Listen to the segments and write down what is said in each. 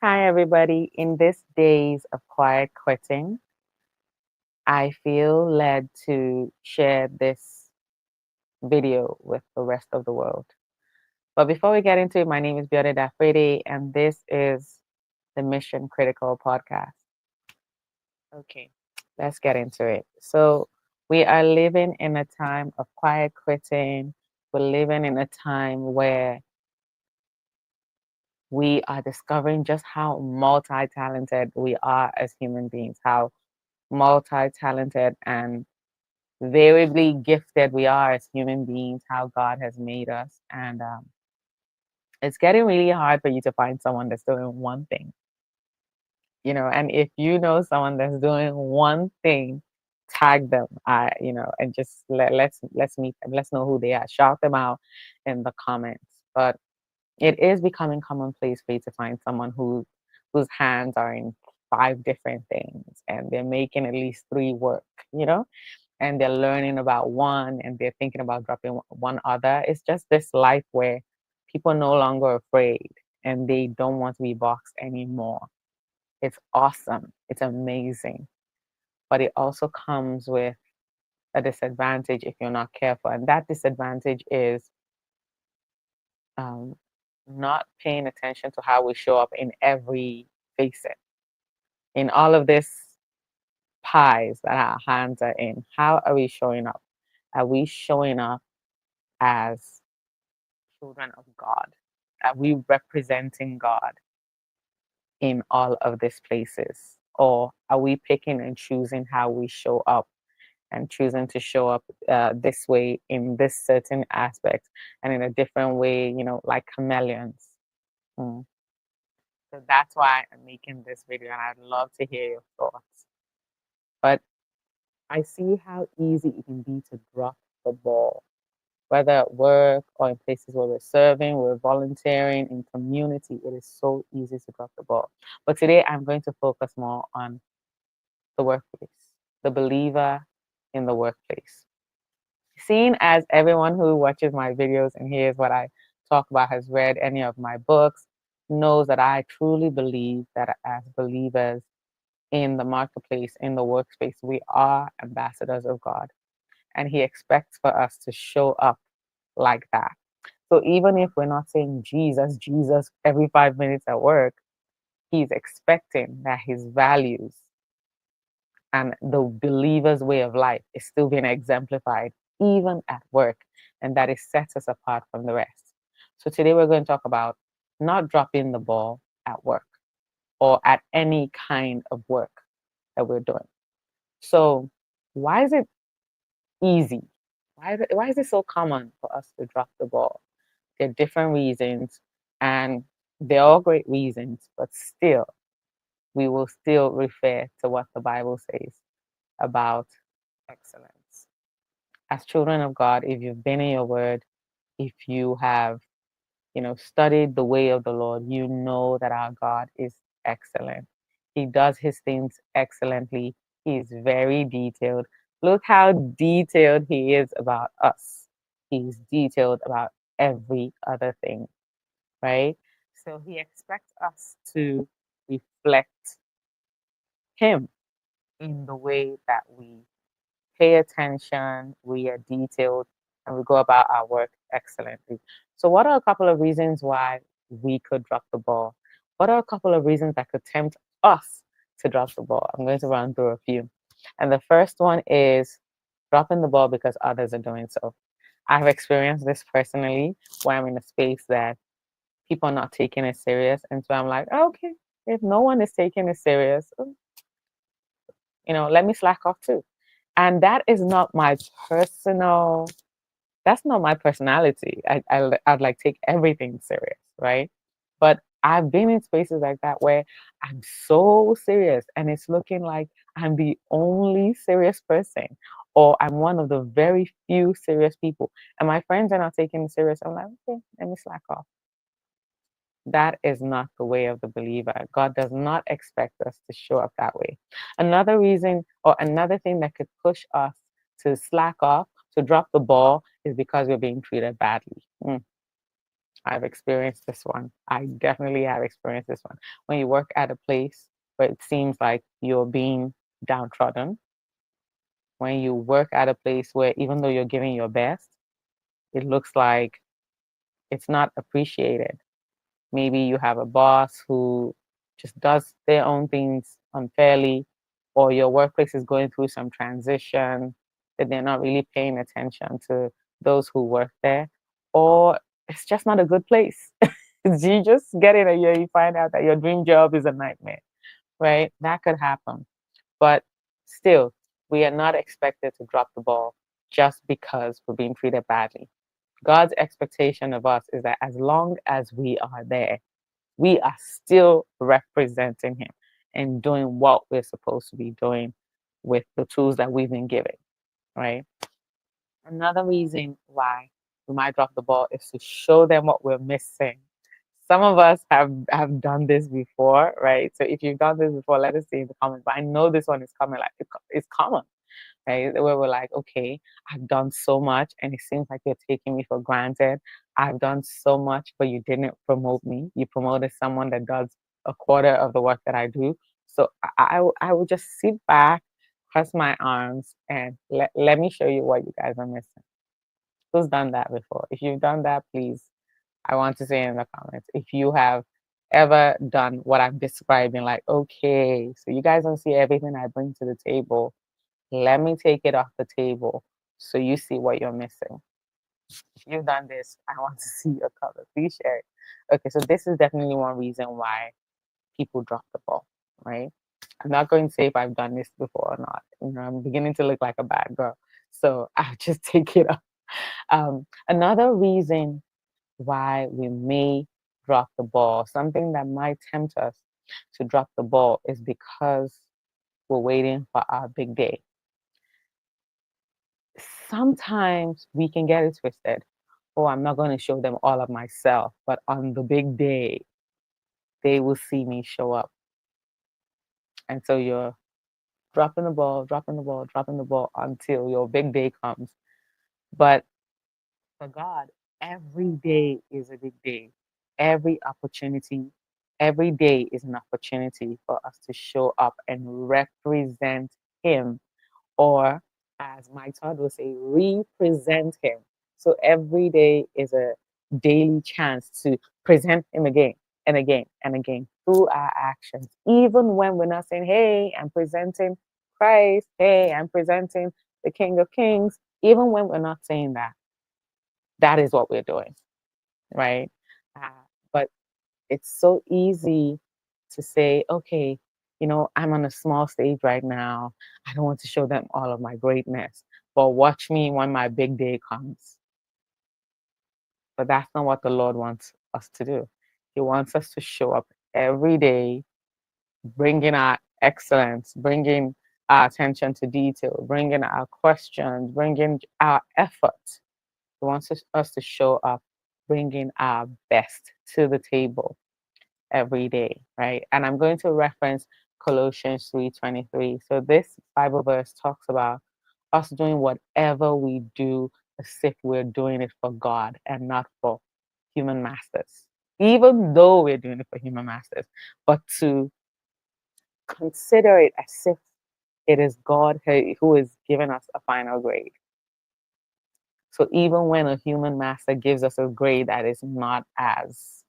Hi, everybody. In this days of quiet quitting, I feel led to share this video with the rest of the world. But before we get into it, my name is Biode Dafrede, and this is the Mission Critical podcast. Okay, let's get into it. So, we are living in a time of quiet quitting. We're living in a time where we are discovering just how multi talented we are as human beings, how multi-talented and variably gifted we are as human beings, how God has made us. And it's getting really hard for you to find someone that's doing one thing, and if you know someone that's doing one thing, tag them, and just let's meet them. Let's know who they are. Shout them out in the comments. But it is becoming commonplace for you to find someone whose hands are in five different things and they're making at least three work, and they're learning about one and they're thinking about dropping one other. It's just this life where people are no longer afraid and they don't want to be boxed anymore. It's awesome. It's amazing. But it also comes with a disadvantage if you're not careful. And that disadvantage is um, not paying attention to how we show up in every facet. In all of this pies that our hands are in, how are we showing up? Are we showing up as children of God? Are we representing God in all of these places? Or are we picking and choosing how we show up and choosing to show up this way in this certain aspect and in a different way, like chameleons? Mm. So that's why I'm making this video and I'd love to hear your thoughts. But I see how easy it can be to drop the ball, whether at work or in places where we're serving, we're volunteering in community. It is so easy to drop the ball. But today I'm going to focus more on the workplace, the believer in the workplace. Seeing as everyone who watches my videos and hears what I talk about has read any of my books, knows that I truly believe that as believers in the marketplace, in the workspace, we are ambassadors of God. And He expects for us to show up like that. So even if we're not saying Jesus, Jesus every 5 minutes at work, He's expecting that His values and the believer's way of life is still being exemplified even at work, and that it sets us apart from the rest. So today we're going to talk about not dropping the ball at work or at any kind of work that we're doing. So why is it easy? Why is it so common for us to drop the ball? There are different reasons, and they're all great reasons, but still, we will still refer to what the Bible says about excellence. As children of God, if you've been in your word, if you have, studied the way of the Lord, you know that our God is excellent. He does his things excellently. He is very detailed. Look how detailed he is about us. He's detailed about every other thing, right? So he expects us to reflect him in the way that we pay attention, we are detailed, and we go about our work excellently. So, what are a couple of reasons why we could drop the ball? What are a couple of reasons that could tempt us to drop the ball? I'm going to run through a few. And the first one is dropping the ball because others are doing so. I've experienced this personally where I'm in a space that people are not taking it serious. And so I'm like, oh, okay, if no one is taking it serious, let me slack off too. And that is not my personal, that's not my personality. I'd like take everything serious, right? But I've been in spaces like that where I'm so serious and it's looking like I'm the only serious person or I'm one of the very few serious people. And my friends are not taking it serious. I'm like, okay, let me slack off. That is not the way of the believer. God does not expect us to show up that way. Another reason or another thing that could push us to slack off, to drop the ball, is because we're being treated badly. I've experienced this one. I definitely have experienced this one. When you work at a place where it seems like you're being downtrodden, when you work at a place where even though you're giving your best, it looks like it's not appreciated. Maybe you have a boss who just does their own things unfairly, or your workplace is going through some transition that they're not really paying attention to those who work there, or it's just not a good place. You just get in a year, you find out that your dream job is a nightmare, right? That could happen. But still, we are not expected to drop the ball just because we're being treated badly. God's expectation of us is that as long as we are there, we are still representing Him and doing what we're supposed to be doing with the tools that we've been given, right? Another reason why we might drop the ball is to show them what we're missing. Some of us have done this before, right? So if you've done this before, let us see in the comments. But I know this one is coming, like it's common, right? Where we're like, okay, I've done so much and it seems like you're taking me for granted. I've done so much, but you didn't promote me. You promoted someone that does a quarter of the work that I do. So I will just sit back, cross my arms, and let me show you what you guys are missing. Who's done that before? If you've done that, please, I want to say in the comments. If you have ever done what I'm describing, like, okay, so you guys don't see everything I bring to the table, let me take it off the table so you see what you're missing. If you've done this, I want to see your color. Please share it. Okay, so this is definitely one reason why people drop the ball, right? I'm not going to say if I've done this before or not. You know, I'm beginning to look like a bad girl. So I'll just take it off. Another reason why we may drop the ball, something that might tempt us to drop the ball, is because we're waiting for our big day. Sometimes we can get it twisted. Oh, I'm not going to show them all of myself, but on the big day, they will see me show up. And so you're dropping the ball, dropping the ball, dropping the ball until your big day comes. But for God, every day is a big day. Every opportunity, every day is an opportunity for us to show up and represent Him, or as my Todd will say, represent Him. So every day is a daily chance to present Him again and again and again through our actions. Even when we're not saying, hey, I'm presenting Christ, hey, I'm presenting the King of Kings, even when we're not saying that, that is what we're doing, right? Uh, but it's so easy to say, okay, you know, I'm on a small stage right now. I don't want to show them all of my greatness, but watch me when my big day comes. But that's not what the Lord wants us to do. He wants us to show up every day, bringing our excellence, bringing our attention to detail, bringing our questions, bringing our effort. He wants us to show up, bringing our best to the table every day, right? And I'm going to reference Colossians 3:23. So this Bible verse talks about us doing whatever we do as if we're doing it for God and not for human masters. Even though we're doing it for human masters, but to consider it as if it is God who is giving us a final grade. So even when a human master gives us a grade that is not as,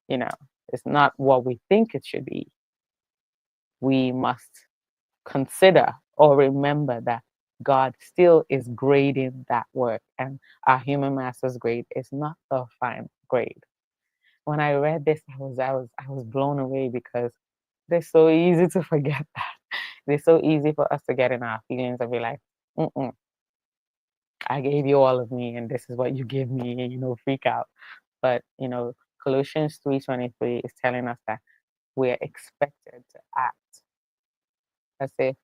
you know, it's not what we think it should be, we must consider or remember that God still is grading that work, and our human master's grade is not the final grade. When I read this, I was blown away because it's so easy to forget that. It's so easy for us to get in our feelings and be like, mm-mm, I gave you all of me, and this is what you give me, and freak out. But Colossians 3:23 is telling us that we're expected to act as if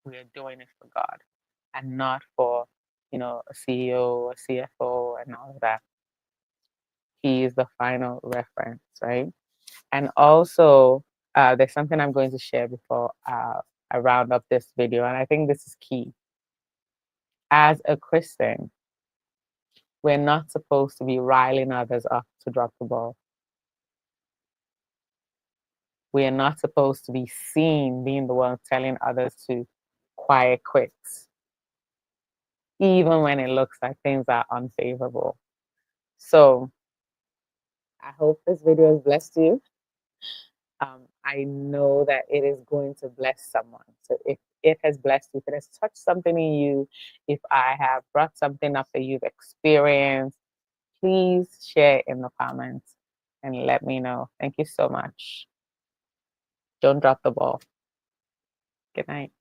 we are doing it for God and not for, a CEO, a CFO, and all of that. He is the final reference, right? And also, there's something I'm going to share before I round up this video, and I think this is key. As a Christian, We're not supposed to be riling others up to drop the ball. We are not supposed to be seen being the one telling others to quiet quits, even when it looks like things are unfavorable. So I hope this video has blessed you. I know that it is going to bless someone. So if it has blessed you, if it has touched something in you, if I have brought something up that you've experienced, please share in the comments and let me know. Thank you so much. Don't drop the ball. Good night.